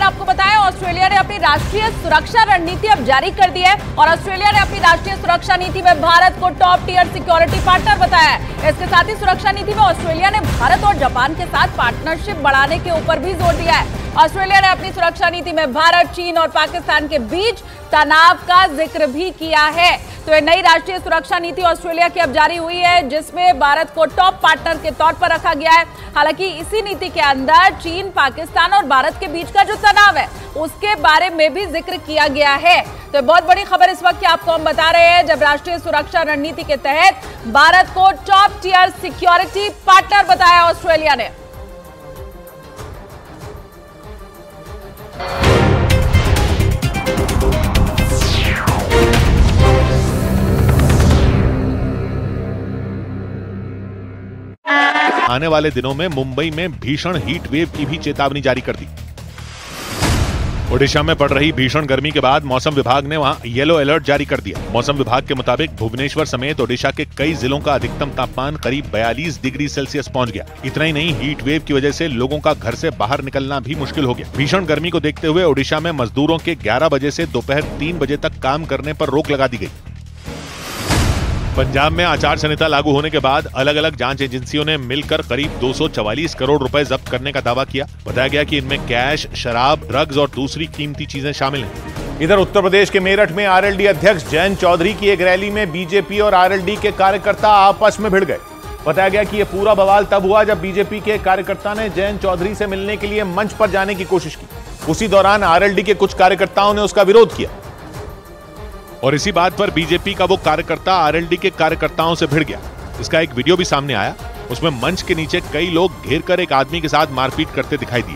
आपको बताएं, ऑस्ट्रेलिया ने अपनी राष्ट्रीय सुरक्षा रणनीति अब जारी कर दी है और ऑस्ट्रेलिया ने अपनी राष्ट्रीय सुरक्षा नीति में भारत को टॉप टियर सिक्योरिटी पार्टनर बताया है। इसके साथ ही सुरक्षा नीति में ऑस्ट्रेलिया ने भारत और जापान के साथ पार्टनरशिप बढ़ाने के ऊपर भी जोर दिया है। ऑस्ट्रेलिया ने अपनी सुरक्षा नीति में भारत, चीन और पाकिस्तान के बीच तनाव का जिक्र भी किया है। तो ये नई राष्ट्रीय सुरक्षा नीति ऑस्ट्रेलिया की अब जारी हुई है, जिसमें भारत को टॉप पार्टनर के तौर पर रखा गया है। हालांकि इसी नीति के अंदर चीन, पाकिस्तान और भारत के बीच का जो तनाव है उसके बारे में भी जिक्र किया गया है। तो बहुत बड़ी खबर इस वक्त की आपको हम बता रहे हैं, जब राष्ट्रीय सुरक्षा रणनीति के तहत भारत को टॉप टियर सिक्योरिटी पार्टनर बताया ऑस्ट्रेलिया ने। आने वाले दिनों में मुंबई में भीषण हीट वेव की भी चेतावनी जारी कर दी। ओडिशा में पड़ रही भीषण गर्मी के बाद मौसम विभाग ने वहां येलो अलर्ट जारी कर दिया। मौसम विभाग के मुताबिक भुवनेश्वर समेत ओडिशा के कई जिलों का अधिकतम तापमान करीब 42 डिग्री सेल्सियस पहुंच गया। इतना ही नहीं, हीट वेव की वजह से लोगों का घर से बाहर निकलना भी मुश्किल हो गया। भीषण गर्मी को देखते हुए ओडिशा में मजदूरों के 11 बजे से दोपहर 3 बजे तक काम करने पर रोक लगा दी गई। पंजाब में आचार संहिता लागू होने के बाद अलग अलग जांच एजेंसियों ने मिलकर करीब 244 करोड़ रुपए जब्त करने का दावा किया। बताया गया कि इनमें कैश, शराब, ड्रग्स और दूसरी कीमती चीजें शामिल हैं। इधर उत्तर प्रदेश के मेरठ में आरएलडी अध्यक्ष जयंत चौधरी की एक रैली में बीजेपी और आरएलडी के कार्यकर्ता आपस में भिड़ गए। बताया गया कि यह पूरा बवाल तब हुआ जब बीजेपी के कार्यकर्ता ने जयंत चौधरी से मिलने के लिए मंच पर जाने की कोशिश की। उसी दौरान आरएलडी के कुछ कार्यकर्ताओं ने उसका विरोध किया और इसी बात पर बीजेपी का वो कार्यकर्ता आरएलडी के कार्यकर्ताओं से भिड़ गया। इसका एक वीडियो भी सामने आया। उसमें मंच के नीचे कई लोग घेर कर एक आदमी के साथ मारपीट करते दिखाई दिए।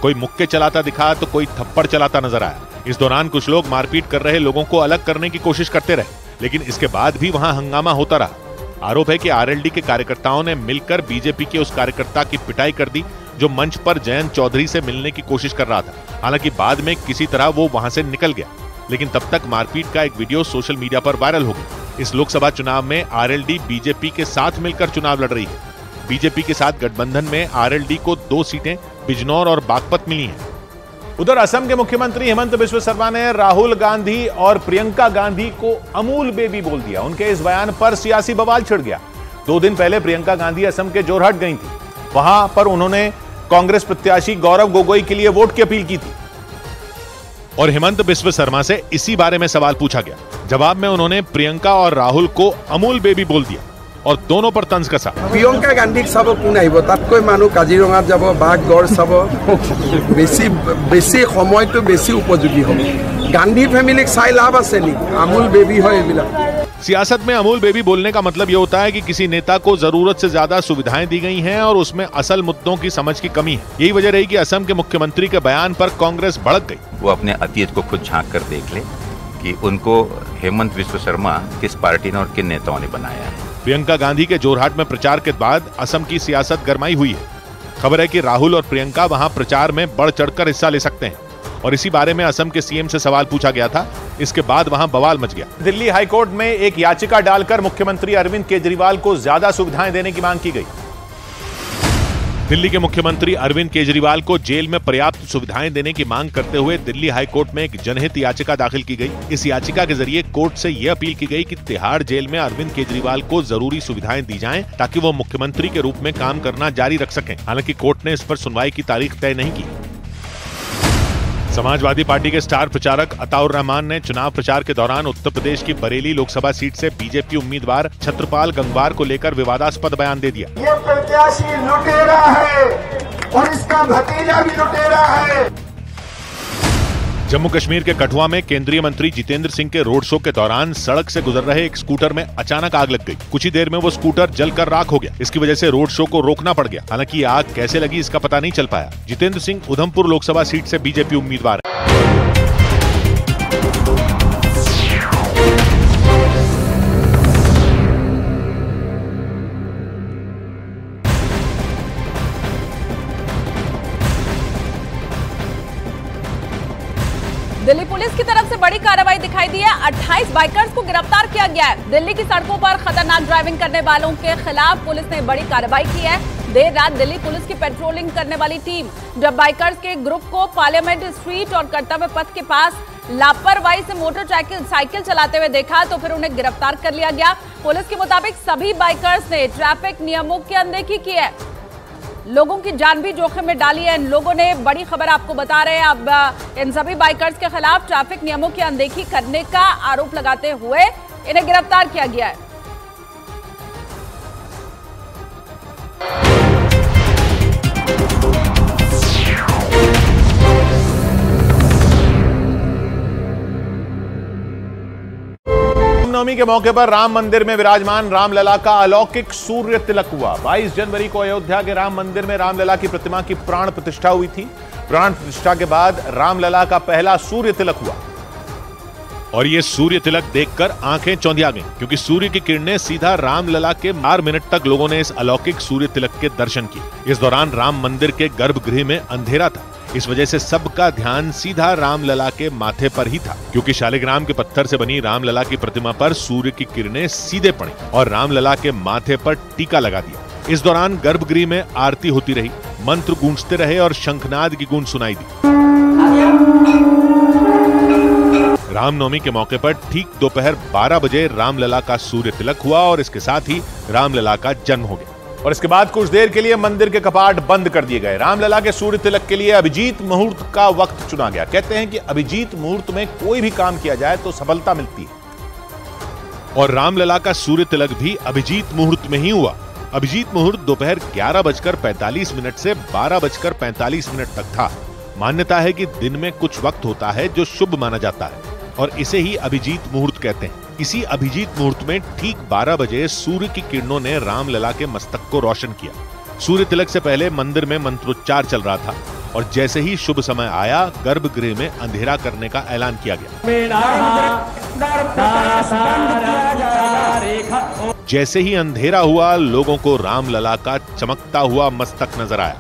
कोई मुक्के चलाता दिखा तो कोई थप्पड़ चलाता नजर आया। इस दौरान कुछ लोग मारपीट कर रहे लोगों को अलग करने की कोशिश करते रहे, लेकिन इसके बाद भी वहां हंगामा होता रहा। आरोप है कि आरएलडी के कार्यकर्ताओं ने मिलकर बीजेपी के उस कार्यकर्ता की पिटाई कर दी जो मंच पर जयंत चौधरी से मिलने की कोशिश कर रहा था। हालांकि बाद में किसी तरह वो वहां से निकल गया, लेकिन तब तक मारपीट का एक वीडियो सोशल मीडिया पर वायरल हो गया। इस लोकसभा चुनाव में आरएलडी बीजेपी के साथ मिलकर चुनाव लड़ रही है। बीजेपी के साथ गठबंधन में आरएलडी को 2 सीटें बिजनौर और बागपत मिली हैं। उधर असम के मुख्यमंत्री हेमंत बिस्व शर्मा ने राहुल गांधी और प्रियंका गांधी को अमूल बेबी बोल दिया। उनके इस बयान पर सियासी बवाल छिड़ गया। 2 दिन पहले प्रियंका गांधी असम के जोरहट गई थी। वहां पर उन्होंने कांग्रेस प्रत्याशी गौरव गोगोई के लिए वोट की अपील की थी और हेमंत बिस्व शर्मा से इसी बारे में सवाल पूछा गया। जवाब में उन्होंने प्रियंका और राहुल को अमूल बेबी बोल दिया और दोनों पर तंज कसा। प्रियंका गांधी सब कोन आइबो तातকৈ मानु काजिरंगा যাব बाघ गड़ सब बेसी समय तो बेसी उपयोगी हो। गांधी फैमिली साइ लाभ আছে নি अमूल बेबी হয় এবিলা। सियासत में अमूल बेबी बोलने का मतलब यह होता है कि किसी नेता को जरूरत से ज्यादा सुविधाएं दी गई हैं और उसमें असल मुद्दों की समझ की कमी है। यही वजह रही कि असम के मुख्यमंत्री के बयान पर कांग्रेस भड़क गई। वो अपने अतीत को खुद झांक कर देख ले कि उनको हेमंत बिस्व शर्मा किस पार्टी ने और किन नेताओं ने बनाया है। प्रियंका गांधी के जोरहाट में प्रचार के बाद असम की सियासत गरमाई हुई है। खबर है कि राहुल और प्रियंका वहां प्रचार में बढ़ चढ़कर हिस्सा ले सकते हैं और इसी बारे में असम के सीएम से सवाल पूछा गया था। इसके बाद वहां बवाल मच गया। दिल्ली हाईकोर्ट में एक याचिका डालकर मुख्यमंत्री अरविंद केजरीवाल को ज्यादा सुविधाएं देने की मांग की गई। दिल्ली के मुख्यमंत्री अरविंद केजरीवाल को जेल में पर्याप्त सुविधाएं देने की मांग करते हुए दिल्ली हाईकोर्ट में एक जनहित याचिका दाखिल की गई। इस याचिका के जरिए कोर्ट से यह अपील की गई कि तिहाड़ जेल में अरविंद केजरीवाल को जरूरी सुविधाएं दी जाएं ताकि वो मुख्यमंत्री के रूप में काम करना जारी रख सकें। हालांकि कोर्ट ने इस पर सुनवाई की तारीख तय नहीं की। समाजवादी पार्टी के स्टार प्रचारक अताउर रहमान ने चुनाव प्रचार के दौरान उत्तर प्रदेश की बरेली लोकसभा सीट से बीजेपी उम्मीदवार छत्रपाल गंगवार को लेकर विवादास्पद बयान दे दिया। ये प्रत्याशी लुटेरा है और इसका भतीजा भी लुटेरा है। जम्मू कश्मीर के कठुआ में केंद्रीय मंत्री जितेंद्र सिंह के रोड शो के दौरान सड़क से गुजर रहे एक स्कूटर में अचानक आग लग गई। कुछ ही देर में वो स्कूटर जलकर राख हो गया। इसकी वजह से रोड शो को रोकना पड़ गया। हालांकि आग कैसे लगी इसका पता नहीं चल पाया। जितेंद्र सिंह उधमपुर लोकसभा सीट से बीजेपी उम्मीदवार है। दिल्ली पुलिस की तरफ से बड़ी कार्रवाई दिखाई दी है। 28 बाइकर्स को गिरफ्तार किया गया है। दिल्ली की सड़कों पर खतरनाक ड्राइविंग करने वालों के खिलाफ पुलिस ने बड़ी कार्रवाई की है। देर रात दिल्ली पुलिस की पेट्रोलिंग करने वाली टीम जब बाइकर्स के ग्रुप को पार्लियामेंट स्ट्रीट और कर्तव्य पथ के पास लापरवाही से मोटरसाइकिल चलाते हुए देखा तो फिर उन्हें गिरफ्तार कर लिया गया। पुलिस के मुताबिक सभी बाइकर्स ने ट्रैफिक नियमों की अनदेखी की है, लोगों की जान भी जोखिम में डाली है। इन लोगों ने, बड़ी खबर आपको बता रहे हैं, अब इन सभी बाइकर्स के खिलाफ ट्रैफिक नियमों की अनदेखी करने का आरोप लगाते हुए इन्हें गिरफ्तार किया गया है। रामनवमी के मौके पर राम मंदिर में विराजमान रामलला का अलौकिक सूर्य तिलक हुआ। 22 जनवरी को अयोध्या के राम मंदिर में रामलला की प्रतिमा की प्राण प्रतिष्ठा हुई थी। प्राण प्रतिष्ठा के बाद रामलला का पहला सूर्य तिलक हुआ और ये सूर्य तिलक देखकर आंखें चौंधिया गईं, क्योंकि सूर्य की किरणें सीधा रामलला के 4 मिनट तक लोगों ने इस अलौकिक सूर्य तिलक के दर्शन किए। इस दौरान राम मंदिर के गर्भगृह में अंधेरा था, इस वजह से सबका ध्यान सीधा रामलला के माथे पर ही था, क्योंकि शालिग्राम के पत्थर से बनी रामलला की प्रतिमा पर सूर्य की किरणें सीधे पड़ी और रामलला के माथे पर टीका लगा दिया। इस दौरान गर्भगृह में आरती होती रही, मंत्र गूंजते रहे और शंखनाद की गूंज सुनाई दी। रामनवमी के मौके पर ठीक दोपहर 12 बजे रामलला का सूर्य तिलक हुआ और इसके साथ ही रामलला का जन्म हो गया। और इसके बाद कुछ देर के लिए मंदिर के कपाट बंद कर दिए गए। रामलला के सूर्य तिलक के लिए अभिजीत मुहूर्त का वक्त चुना गया। कहते हैं कि अभिजीत मुहूर्त में कोई भी काम किया जाए तो सफलता मिलती है। और रामलला का सूर्य तिलक भी अभिजीत मुहूर्त में ही हुआ। अभिजीत मुहूर्त दोपहर 11:45 से 12:45 तक था। मान्यता है कि दिन में कुछ वक्त होता है जो शुभ माना जाता है और इसे ही अभिजीत मुहूर्त कहते हैं। इसी अभिजीत मुहूर्त में ठीक 12 बजे सूर्य की किरणों ने रामलला के मस्तक को रोशन किया। सूर्य तिलक से पहले मंदिर में मंत्रोच्चार चल रहा था और जैसे ही शुभ समय आया, गर्भगृह में अंधेरा करने का ऐलान किया गया। जैसे ही अंधेरा हुआ, लोगों को रामलला का चमकता हुआ मस्तक नजर आया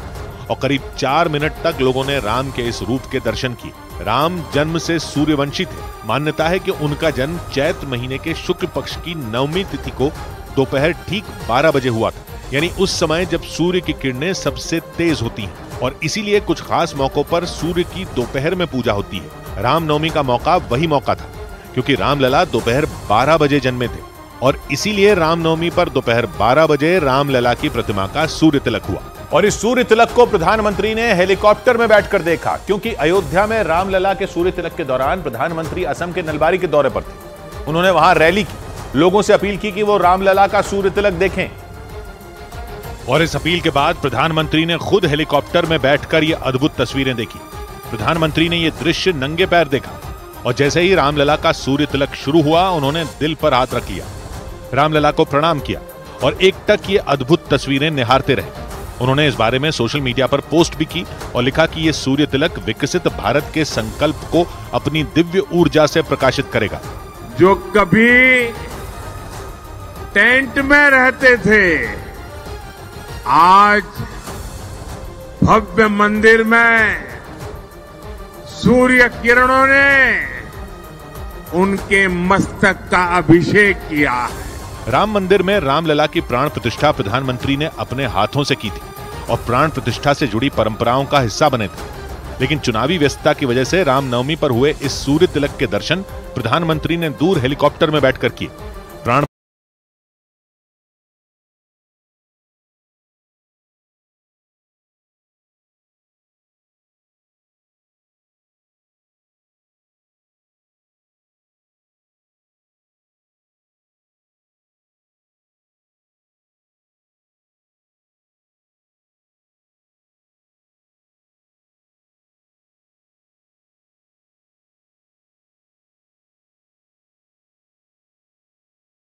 और करीब 4 मिनट तक लोगों ने राम के इस रूप के दर्शन किए। राम जन्म से सूर्यवंशी थे। मान्यता है कि उनका जन्म चैत्र महीने के शुक्ल पक्ष की 9वीं तिथि को दोपहर ठीक 12 बजे हुआ था, यानी उस समय जब सूर्य की किरणें सबसे तेज होती हैं और इसीलिए कुछ खास मौकों पर सूर्य की दोपहर में पूजा होती है। रामनवमी का मौका वही मौका था, क्योंकि रामलला दोपहर 12 बजे जन्मे थे और इसीलिए रामनवमी पर दोपहर 12 बजे रामलला की प्रतिमा का सूर्य तिलक हुआ। और इस सूर्य तिलक को प्रधानमंत्री ने हेलीकॉप्टर में बैठकर देखा, क्योंकि अयोध्या में रामलला के सूर्य तिलक के दौरान प्रधानमंत्री असम के नलबारी के दौरे पर थे। उन्होंने वहां रैली की, लोगों से अपील की कि वो रामलला का सूर्य तिलक देखें। और इस अपील के बाद प्रधानमंत्री ने खुद हेलीकॉप्टर में बैठकर ये अद्भुत तस्वीरें देखी। प्रधानमंत्री ने ये दृश्य नंगे पैर देखा और जैसे ही रामलला का सूर्य तिलक शुरू हुआ, उन्होंने दिल पर हाथ रख लिया, रामलला को प्रणाम किया और एकटक ये अद्भुत तस्वीरें निहारते रहे। उन्होंने इस बारे में सोशल मीडिया पर पोस्ट भी की और लिखा कि यह सूर्य तिलक विकसित भारत के संकल्प को अपनी दिव्य ऊर्जा से प्रकाशित करेगा। जो कभी टेंट में रहते थे, आज भव्य मंदिर में सूर्य किरणों ने उनके मस्तक का अभिषेक किया है। राम मंदिर में रामलला की प्राण प्रतिष्ठा प्रधानमंत्री ने अपने हाथों से की थी और प्राण प्रतिष्ठा से जुड़ी परंपराओं का हिस्सा बने थे। लेकिन चुनावी व्यस्तता की वजह से रामनवमी पर हुए इस सूर्य तिलक के दर्शन प्रधानमंत्री ने दूर हेलीकॉप्टर में बैठकर किए।